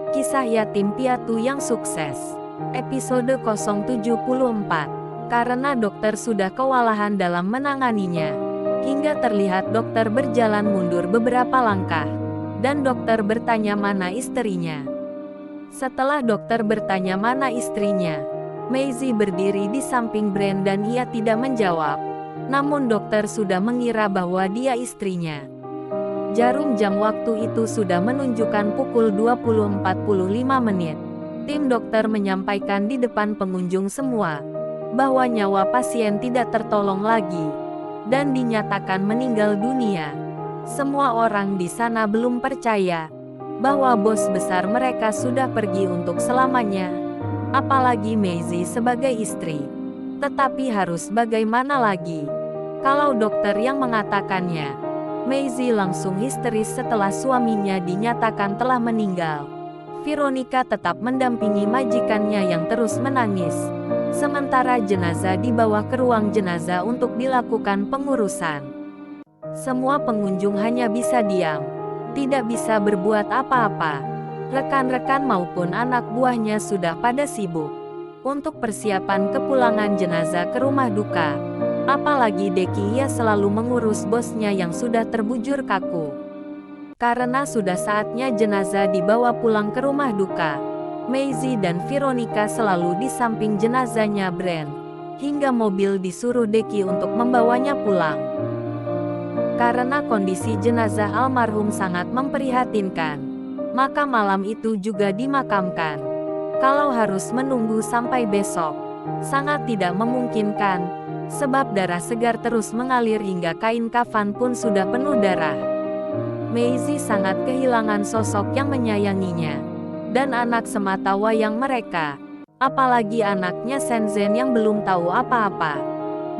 Kisah Yatim Piatu yang Sukses. Episode 074. Karena dokter sudah kewalahan dalam menanganinya, hingga terlihat dokter berjalan mundur beberapa langkah, dan dokter bertanya mana istrinya. Setelah dokter bertanya mana istrinya, Maisie berdiri di samping Brand dan ia tidak menjawab. Namun dokter sudah mengira bahwa dia istrinya. Jarum jam waktu itu sudah menunjukkan pukul 20.45 menit. Tim dokter menyampaikan di depan pengunjung semua bahwa nyawa pasien tidak tertolong lagi dan dinyatakan meninggal dunia. Semua orang di sana belum percaya bahwa bos besar mereka sudah pergi untuk selamanya, apalagi Maisie sebagai istri. Tetapi harus bagaimana lagi kalau dokter yang mengatakannya? Maisie langsung histeris setelah suaminya dinyatakan telah meninggal. Veronica tetap mendampingi majikannya yang terus menangis. Sementara jenazah dibawa ke ruang jenazah untuk dilakukan pengurusan. Semua pengunjung hanya bisa diam, tidak bisa berbuat apa-apa. Rekan-rekan maupun anak buahnya sudah pada sibuk untuk persiapan kepulangan jenazah ke rumah duka. Apalagi Deki, ia selalu mengurus bosnya yang sudah terbujur kaku. Karena sudah saatnya jenazah dibawa pulang ke rumah duka, Maisie dan Veronica selalu di samping jenazahnya Brand, hingga mobil disuruh Deki untuk membawanya pulang. Karena kondisi jenazah almarhum sangat memprihatinkan, maka malam itu juga dimakamkan. Kalau harus menunggu sampai besok, sangat tidak memungkinkan. Sebab darah segar terus mengalir hingga kain kafan pun sudah penuh darah. Maisie sangat kehilangan sosok yang menyayanginya dan anak semata wayang mereka, apalagi anaknya Shenzhen yang belum tahu apa-apa.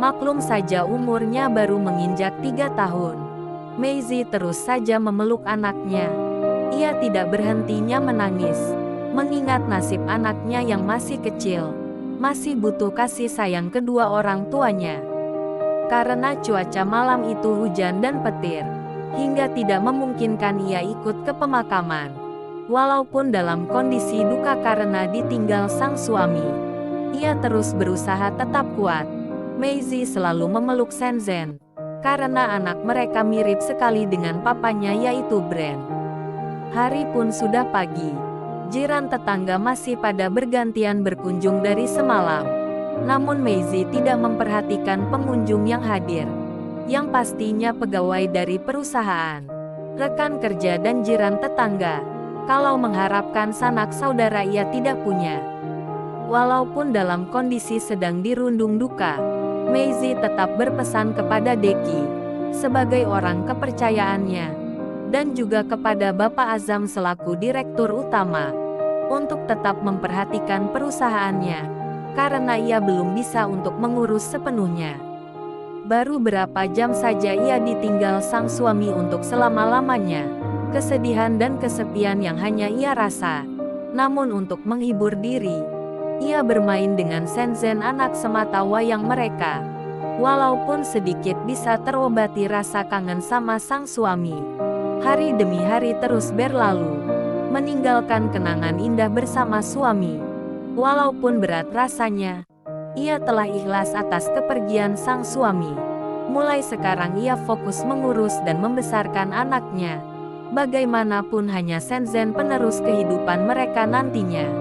Maklum saja umurnya baru menginjak 3 tahun. Maisie terus saja memeluk anaknya. Ia tidak berhentinya menangis, mengingat nasib anaknya yang masih kecil, masih butuh kasih sayang kedua orang tuanya. Karena cuaca malam itu hujan dan petir, hingga tidak memungkinkan ia ikut ke pemakaman. Walaupun dalam kondisi duka karena ditinggal sang suami, ia terus berusaha tetap kuat. Maisie selalu memeluk Shenzhen, karena anak mereka mirip sekali dengan papanya yaitu Brand. Hari pun sudah pagi. Jiran tetangga masih pada bergantian berkunjung dari semalam. Namun Maisie tidak memperhatikan pengunjung yang hadir, yang pastinya pegawai dari perusahaan, rekan kerja dan jiran tetangga. Kalau mengharapkan sanak saudara ia tidak punya. Walaupun dalam kondisi sedang dirundung duka, Maisie tetap berpesan kepada Deki, sebagai orang kepercayaannya, dan juga kepada Bapak Azam selaku direktur utama, untuk tetap memperhatikan perusahaannya, karena ia belum bisa untuk mengurus sepenuhnya. Baru berapa jam saja ia ditinggal sang suami untuk selama-lamanya. Kesedihan dan kesepian yang hanya ia rasa. Namun untuk menghibur diri, ia bermain dengan Shenzhen anak semata wayang mereka. Walaupun sedikit bisa terobati rasa kangen sama sang suami. Hari demi hari terus berlalu, meninggalkan kenangan indah bersama suami. Walaupun berat rasanya, ia telah ikhlas atas kepergian sang suami. Mulai sekarang ia fokus mengurus dan membesarkan anaknya. Bagaimanapun hanya Shenzhen penerus kehidupan mereka nantinya.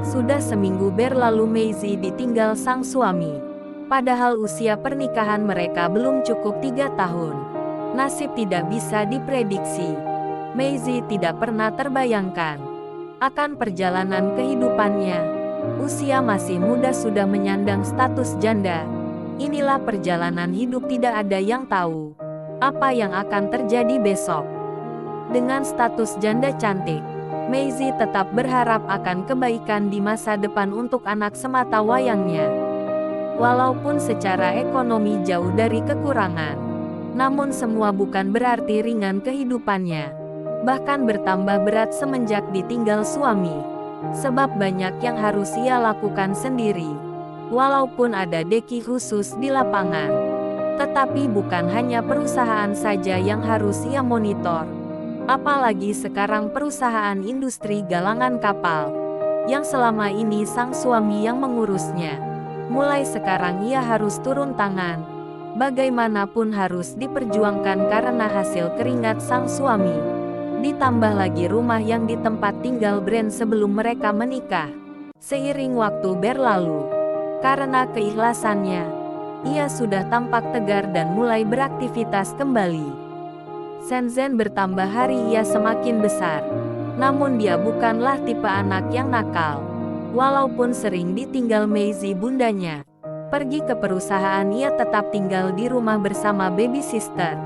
Sudah seminggu berlalu Maisie ditinggal sang suami. Padahal usia pernikahan mereka belum cukup 3 tahun. Nasib tidak bisa diprediksi. Maisie tidak pernah terbayangkan akan perjalanan kehidupannya. Usia masih muda sudah menyandang status janda. Inilah perjalanan hidup, tidak ada yang tahu apa yang akan terjadi besok. Dengan status janda cantik, Maisie tetap berharap akan kebaikan di masa depan untuk anak semata wayangnya. Walaupun secara ekonomi jauh dari kekurangan, namun semua bukan berarti ringan kehidupannya. Bahkan bertambah berat semenjak ditinggal suami. Sebab banyak yang harus ia lakukan sendiri. Walaupun ada Deki khusus di lapangan, tetapi bukan hanya perusahaan saja yang harus ia monitor. Apalagi sekarang perusahaan industri galangan kapal, yang selama ini sang suami yang mengurusnya. Mulai sekarang ia harus turun tangan. Bagaimanapun harus diperjuangkan karena hasil keringat sang suami. Ditambah lagi rumah yang di tempat tinggal Brand sebelum mereka menikah. Seiring waktu berlalu, karena keikhlasannya, ia sudah tampak tegar dan mulai beraktivitas kembali. Shenzhen bertambah hari ia semakin besar. Namun dia bukanlah tipe anak yang nakal. Walaupun sering ditinggal Maisie bundanya, pergi ke perusahaan ia tetap tinggal di rumah bersama baby sister.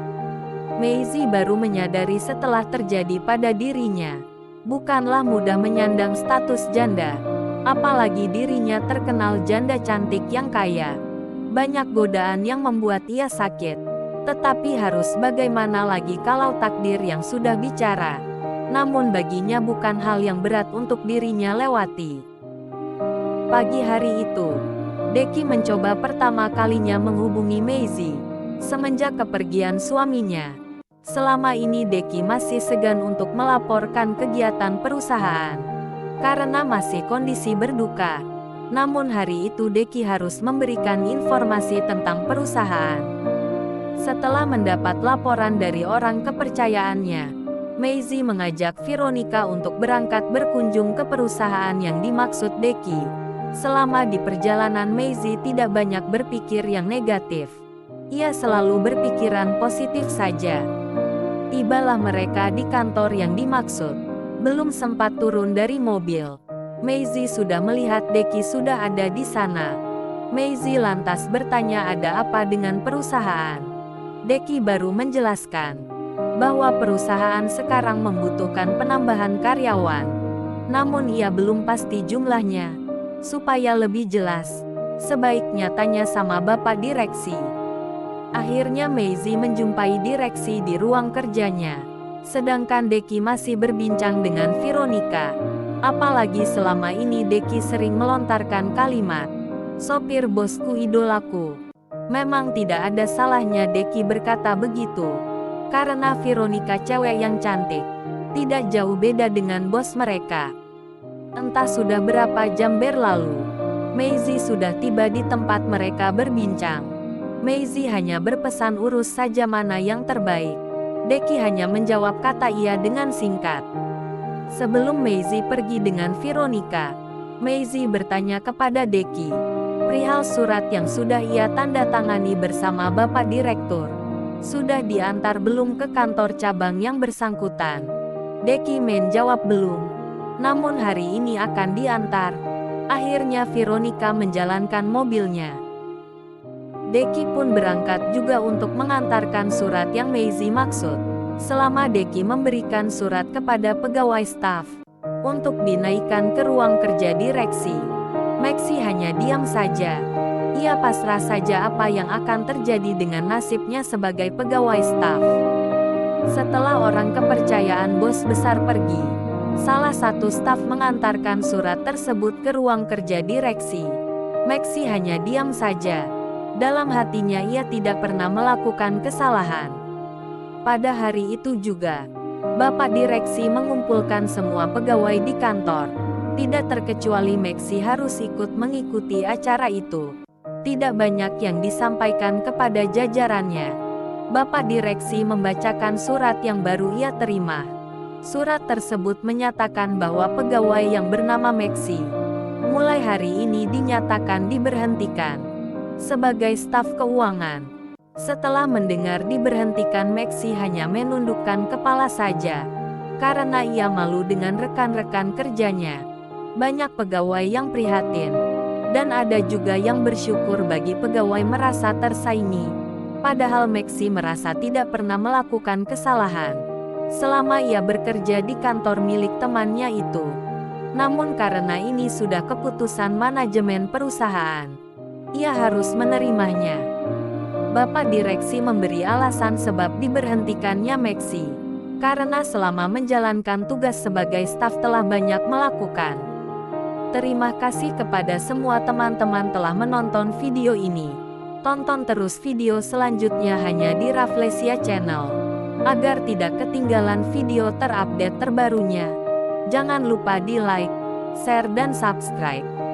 Maisie baru menyadari setelah terjadi pada dirinya. Bukanlah mudah menyandang status janda. Apalagi dirinya terkenal janda cantik yang kaya. Banyak godaan yang membuat ia sakit. Tetapi harus bagaimana lagi kalau takdir yang sudah bicara. Namun baginya bukan hal yang berat untuk dirinya lewati. Pagi hari itu, Deki mencoba pertama kalinya menghubungi Maisie semenjak kepergian suaminya. Selama ini Deki masih segan untuk melaporkan kegiatan perusahaan karena masih kondisi berduka. Namun hari itu Deki harus memberikan informasi tentang perusahaan. Setelah mendapat laporan dari orang kepercayaannya, Maisie mengajak Veronica untuk berangkat berkunjung ke perusahaan yang dimaksud Deki. Selama di perjalanan Maisie tidak banyak berpikir yang negatif. Ia selalu berpikiran positif saja. Tibalah mereka di kantor yang dimaksud. Belum sempat turun dari mobil, Maisie sudah melihat Deki sudah ada di sana. Maisie lantas bertanya ada apa dengan perusahaan. Deki baru menjelaskan bahwa perusahaan sekarang membutuhkan penambahan karyawan. Namun ia belum pasti jumlahnya. Supaya lebih jelas, sebaiknya tanya sama bapak direksi. Akhirnya Maisie menjumpai direksi di ruang kerjanya. Sedangkan Deki masih berbincang dengan Veronica. Apalagi selama ini Deki sering melontarkan kalimat, "Sopir bosku idolaku." Memang tidak ada salahnya Deki berkata begitu. Karena Veronica cewek yang cantik. Tidak jauh beda dengan bos mereka. Entah sudah berapa jam berlalu, Maisie sudah tiba di tempat mereka berbincang. Maisie hanya berpesan urus saja mana yang terbaik. Deki hanya menjawab kata iya dengan singkat. Sebelum Maisie pergi dengan Veronica, Maisie bertanya kepada Deki perihal surat yang sudah ia tanda tangani bersama Bapak Direktur. Sudah diantar belum ke kantor cabang yang bersangkutan? Deki menjawab belum. Namun hari ini akan diantar. Akhirnya Veronica menjalankan mobilnya. Deki pun berangkat juga untuk mengantarkan surat yang Maisie maksud. Selama Deki memberikan surat kepada pegawai staf untuk dinaikkan ke ruang kerja direksi, Maxi hanya diam saja. Ia pasrah saja apa yang akan terjadi dengan nasibnya sebagai pegawai staf. Setelah orang kepercayaan bos besar pergi, salah satu staf mengantarkan surat tersebut ke ruang kerja direksi. Maxi hanya diam saja. Dalam hatinya ia tidak pernah melakukan kesalahan. Pada hari itu juga, Bapak direksi mengumpulkan semua pegawai di kantor. Tidak terkecuali Maxi harus ikut mengikuti acara itu. Tidak banyak yang disampaikan kepada jajarannya. Bapak direksi membacakan surat yang baru ia terima. Surat tersebut menyatakan bahwa pegawai yang bernama Maxi mulai hari ini dinyatakan diberhentikan sebagai staf keuangan. Setelah mendengar diberhentikan, Maxi hanya menundukkan kepala saja karena ia malu dengan rekan-rekan kerjanya. Banyak pegawai yang prihatin, dan ada juga yang bersyukur bagi pegawai merasa tersaingi. Padahal Maxi merasa tidak pernah melakukan kesalahan selama ia bekerja di kantor milik temannya itu. Namun karena ini sudah keputusan manajemen perusahaan, ia harus menerimanya. Bapak direksi memberi alasan sebab diberhentikannya Maxi karena selama menjalankan tugas sebagai staf telah banyak melakukan. Terima kasih kepada semua teman-teman telah menonton video ini. Tonton terus video selanjutnya hanya di Rafflesia Channel. agar tidak ketinggalan video terupdate terbarunya. Jangan lupa di like, share dan subscribe.